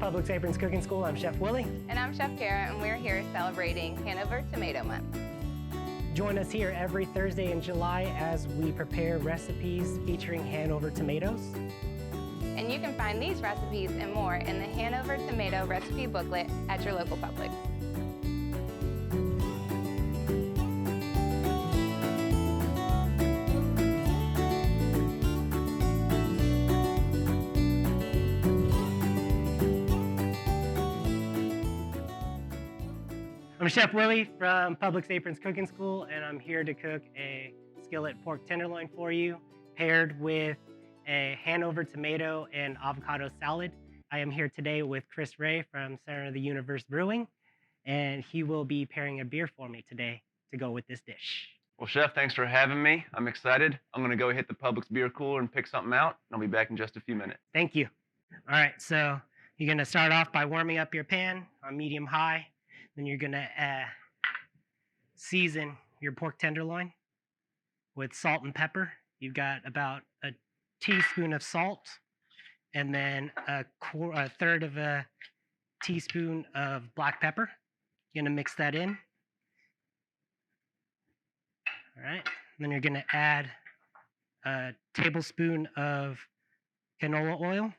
Publix Aprons Cooking School. I'm Chef Willie. And I'm Chef Kara, and we're here celebrating Hanover Tomato Month. Join us here every Thursday in July as we prepare recipes featuring Hanover tomatoes. And you can find these recipes and more in the Hanover Tomato Recipe Booklet at your local Publix. I'm Chef Willie from Publix Aprons Cooking School, and I'm here to cook a skillet pork tenderloin for you, paired with a Hanover tomato and avocado salad. I am here today with Chris Ray from Center of the Universe Brewing, and he will be pairing a beer for me today to go with this dish. Well, Chef, thanks for having me. I'm excited. I'm going to go hit the Publix beer cooler and pick something out, and I'll be back in just a few minutes. Thank you. All right, so you're going to start off by warming up your pan on medium-high. Then you're gonna season your pork tenderloin with salt and pepper. You've got about a teaspoon of salt, and then a third of a teaspoon of black pepper. You're gonna mix that in. All right, and then you're gonna add a tablespoon of canola oil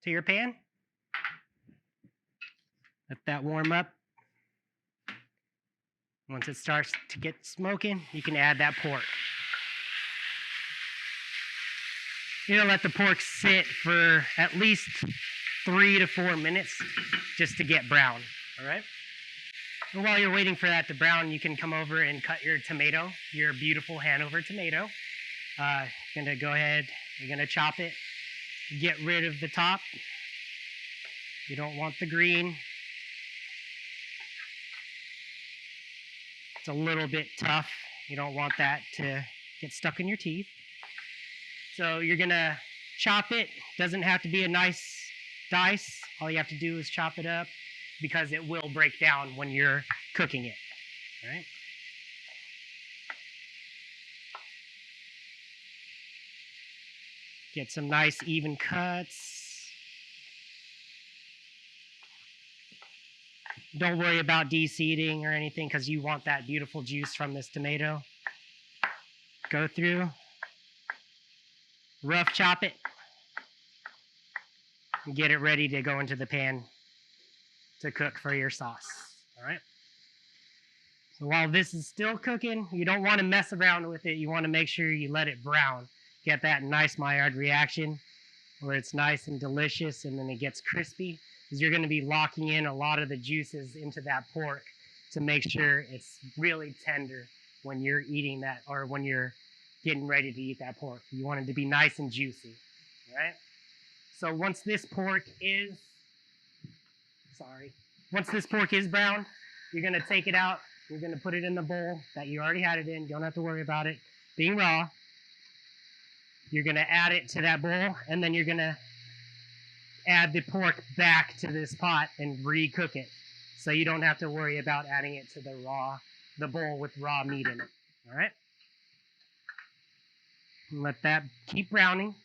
to your pan. Let that warm up. Once it starts to get smoking, you can add that pork. You're gonna let the pork sit for at least 3 to 4 minutes just to get brown, all right? And while you're waiting for that to brown, you can come over and cut your tomato, your beautiful Hanover tomato. You're gonna go ahead, you're gonna chop it, get rid of the top. You don't want the green. It's a little bit tough. You don't want that to get stuck in your teeth. So you're gonna chop it. Doesn't have to be a nice dice. All you have to do is chop it up because it will break down when you're cooking it. All right? Get some nice even cuts. Don't worry about de-seeding or anything because you want that beautiful juice from this tomato. Go through, rough chop it, and get it ready to go into the pan to cook for your sauce. All right? So while this is still cooking, you don't want to mess around with it. You want to make sure you let it brown. Get that nice Maillard reaction where it's nice and delicious and then it gets crispy. Because you're going to be locking in a lot of the juices into that pork to make sure it's really tender when you're eating that or when you're getting ready to eat that pork. You want it to be nice and juicy, right? So once this pork is brown, you're going to take it out. You're going to put it in the bowl that you already had it in. You don't have to worry about it being raw. You're going to add it to that bowl, and then you're going to add the pork back to this pot and re-cook it. So you don't have to worry about adding it to the bowl with raw meat in it. All right? And let that keep browning.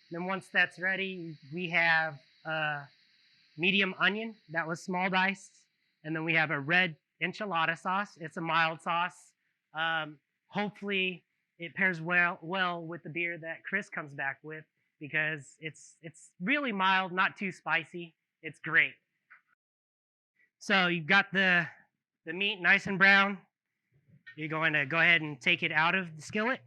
Then once that's ready, we have a medium onion that was small diced. And then we have a red enchilada sauce. It's a mild sauce. Hopefully it pairs well with the beer that Chris comes back with, because it's really mild, not too spicy. It's great. So you've got the meat nice and brown. You're going to go ahead and take it out of the skillet.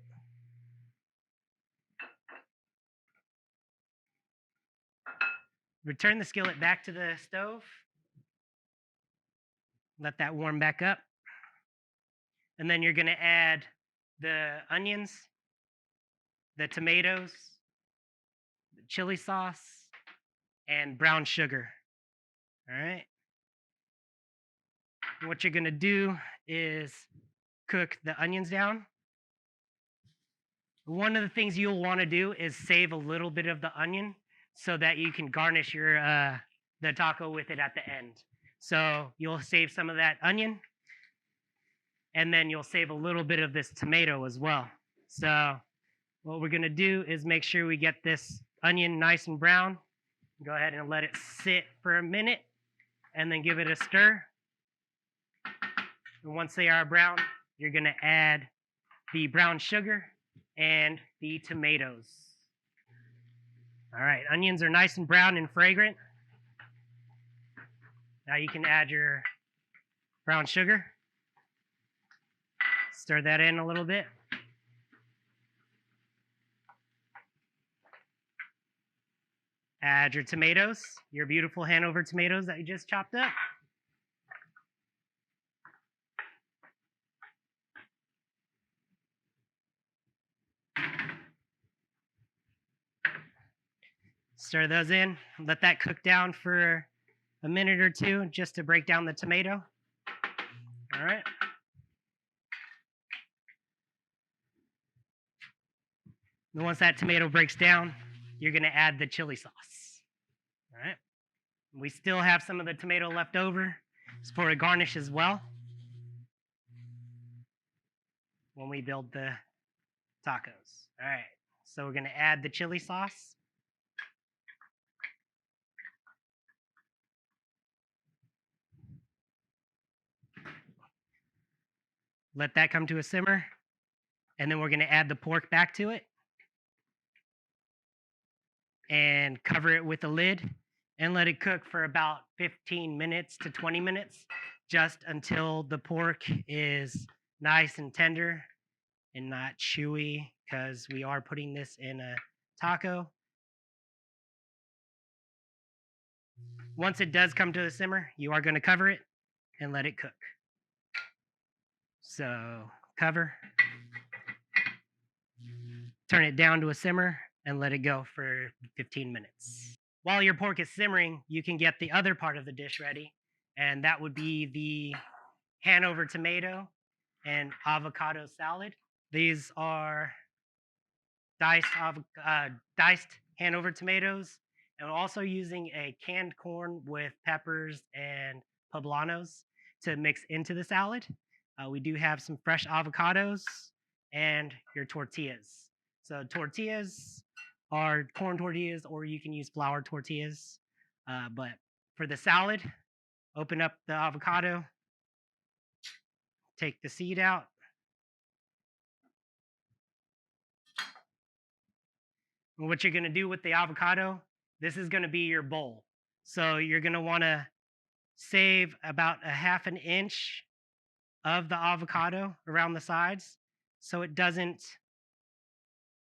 Return the skillet back to the stove. Let that warm back up. And then you're going to add the onions, the tomatoes, chili sauce, and brown sugar. All right. And what you're going to do is cook the onions down. One of the things you'll want to do is save a little bit of the onion so that you can garnish your the taco with it at the end. So you'll save some of that onion, and then you'll save a little bit of this tomato as well. So what we're going to do is make sure we get this onion nice and brown. Go ahead and let it sit for a minute and then give it a stir. And once they are brown, you're going to add the brown sugar and the tomatoes. All right, onions are nice and brown and fragrant. Now you can add your brown sugar. Stir that in a little bit. Add your tomatoes, your beautiful Hanover tomatoes that you just chopped up. Stir those in. Let that cook down for a minute or two just to break down the tomato. All right. And once that tomato breaks down, you're going to add the chili sauce. All right. We still have some of the tomato left over. It's for a garnish as well when we build the tacos. All right. So we're going to add the chili sauce. Let that come to a simmer. And then we're going to add the pork back to it. And cover it with a lid. And let it cook for about 15 minutes to 20 minutes. Just until the pork is nice and tender and not chewy. Because we are putting this in a taco. Once it does come to a simmer, you are going to cover it and let it cook. So cover, turn it down to a simmer, and let it go for 15 minutes. While your pork is simmering, you can get the other part of the dish ready, and that would be the Hanover tomato and avocado salad. These are diced Hanover tomatoes, and we're also using a canned corn with peppers and poblanos to mix into the salad. We do have some fresh avocados and your tortillas. So tortillas are corn tortillas, or you can use flour tortillas. But for the salad, open up the avocado, take the seed out. And what you're going to do with the avocado, this is going to be your bowl. So you're going to want to save about a half an inch of the avocado around the sides so it doesn't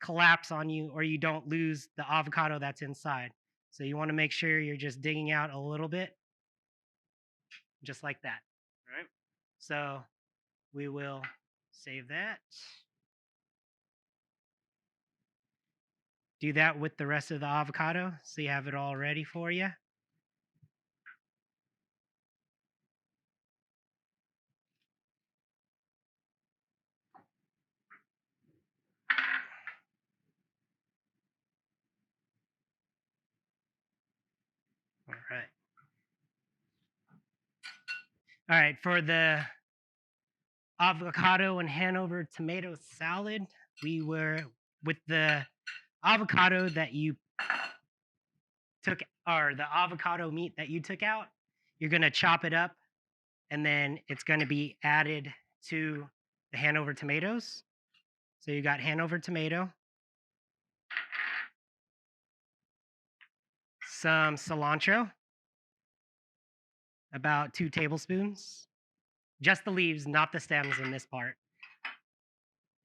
collapse on you or you don't lose the avocado that's inside. So you want to make sure you're just digging out a little bit, just like that. All right. So we will save that. Do that with the rest of the avocado so you have it all ready for you. All right. All right, for the avocado and Hanover tomato salad, we were with the avocado that you took, or the avocado meat that you took out, you're going to chop it up and then it's going to be added to the Hanover tomatoes. So you got Hanover tomato, some cilantro, about 2 tablespoons, just the leaves, not the stems in this part.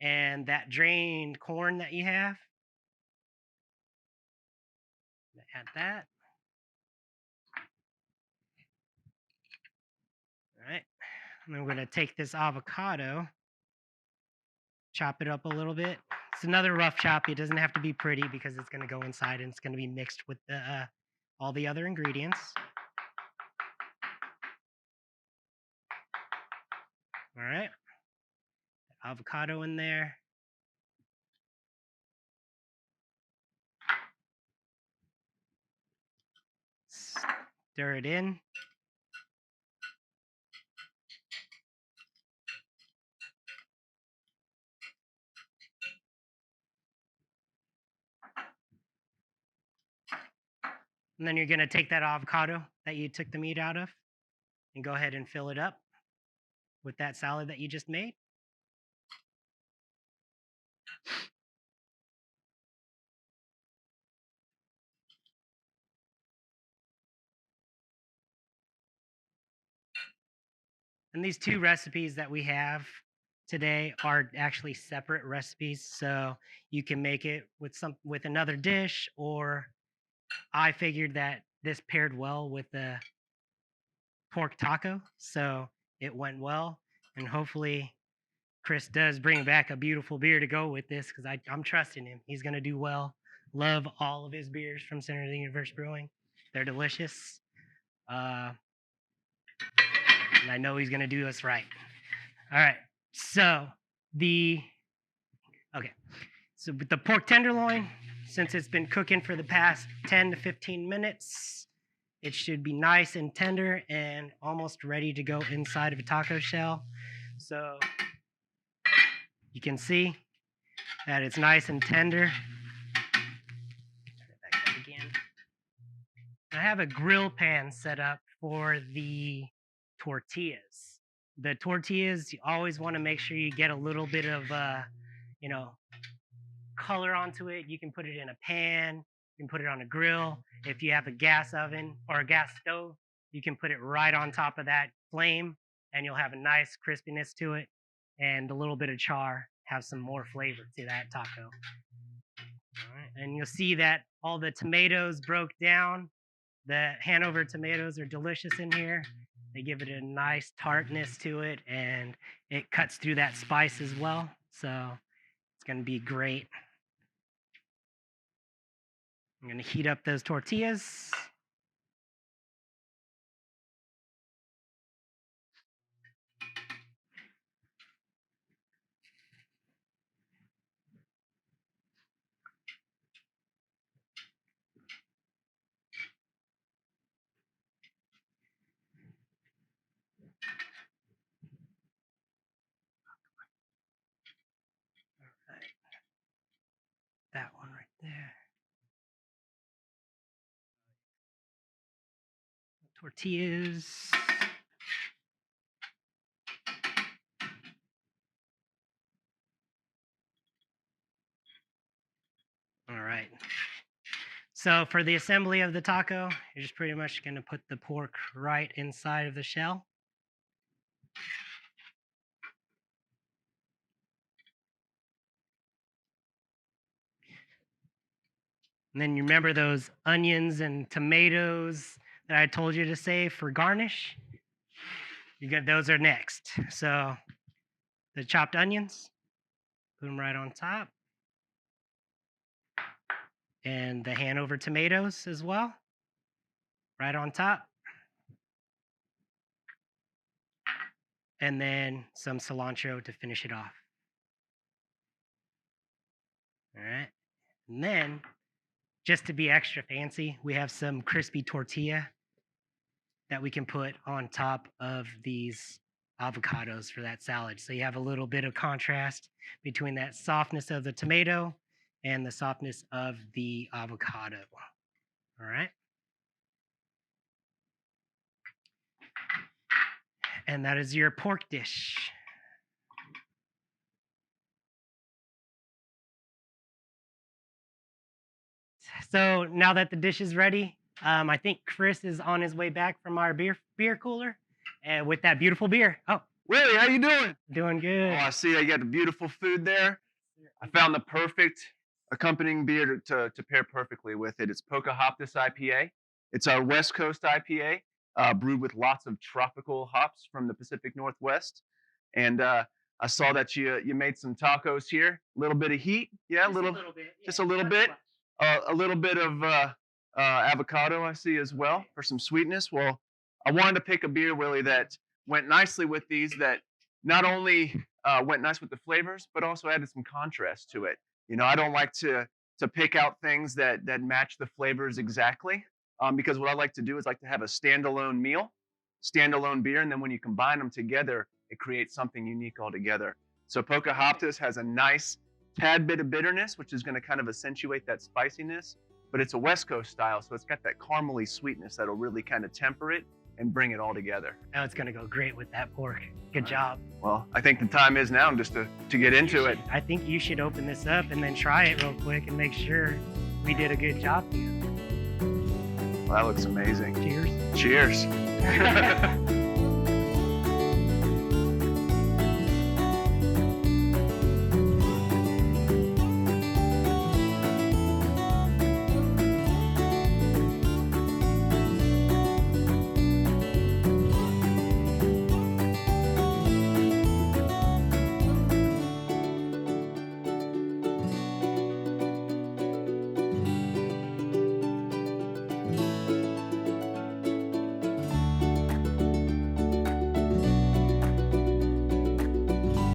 And that drained corn that you have, add that. All right, and then we're going to take this avocado, chop it up a little bit. It's another rough chop. It doesn't have to be pretty because it's going to go inside and it's going to be mixed with the all the other ingredients. All right, avocado in there. Stir it in. And then you're going to take that avocado that you took the meat out of and go ahead and fill it up with that salad that you just made. And these two recipes that we have today are actually separate recipes, so you can make it with another dish, or I figured that this paired well with the pork taco, so it went well. And hopefully Chris does bring back a beautiful beer to go with this, because I'm trusting him. He's going to do well. Love all of his beers from Center of the Universe Brewing. They're delicious. And I know he's going to do us right. All right. So the pork tenderloin, since it's been cooking for the past 10 to 15 minutes, it should be nice and tender and almost ready to go inside of a taco shell. So you can see that it's nice and tender. Turn it back up again. I have a grill pan set up for the tortillas. The tortillas, you always want to make sure you get a little bit of, color onto it. You can put it in a pan. You can put it on a grill. If you have a gas oven or a gas stove, you can put it right on top of that flame, and you'll have a nice crispiness to it. And a little bit of char have some more flavor to that taco. All right. And you'll see that all the tomatoes broke down. The Hanover tomatoes are delicious in here. They give it a nice tartness to it, and it cuts through that spice as well. So it's going to be great. I'm going to heat up those tortillas. That one right there. Tortillas. All right. So for the assembly of the taco, you're just pretty much going to put the pork right inside of the shell. And then you remember those onions and tomatoes that I told you to save for garnish? Those are next. So the chopped onions, put them right on top. And the Hanover tomatoes as well, right on top. And then some cilantro to finish it off. All right. And then, just to be extra fancy, we have some crispy tortilla that we can put on top of these avocados for that salad. So you have a little bit of contrast between that softness of the tomato and the softness of the avocado. All right. And that is your pork dish. So now that the dish is ready, I think Chris is on his way back from our beer cooler, and with that beautiful beer. Oh, Willie, how you doing? doing good. Oh, I see. I got the beautiful food there. I found the perfect accompanying beer to pair perfectly with it. It's Pocahoptas IPA. It's our West Coast IPA, brewed with lots of tropical hops from the Pacific Northwest. And I saw that you made some tacos here. A little bit of heat, yeah, just a little bit, just a little bit. A little bit of avocado I see as well for some sweetness. Well, I wanted to pick a beer, Willie, that went nicely with these, that not only went nice with the flavors, but also added some contrast to it. You know, I don't like to pick out things that match the flavors exactly, because what I like to do is like to have a standalone meal, standalone beer, and then when you combine them together, it creates something unique altogether. So Pocahoptas has a nice tad bit of bitterness, which is going to kind of accentuate that spiciness. but it's a West Coast style, so it's got that caramely sweetness that'll really kind of temper it and bring it all together. Now it's gonna go great with that pork. Good job. Well, I think the time is now just to get into it. I think you should open this up and then try it real quick and make sure we did a good job. Well, that looks amazing. Cheers. Cheers.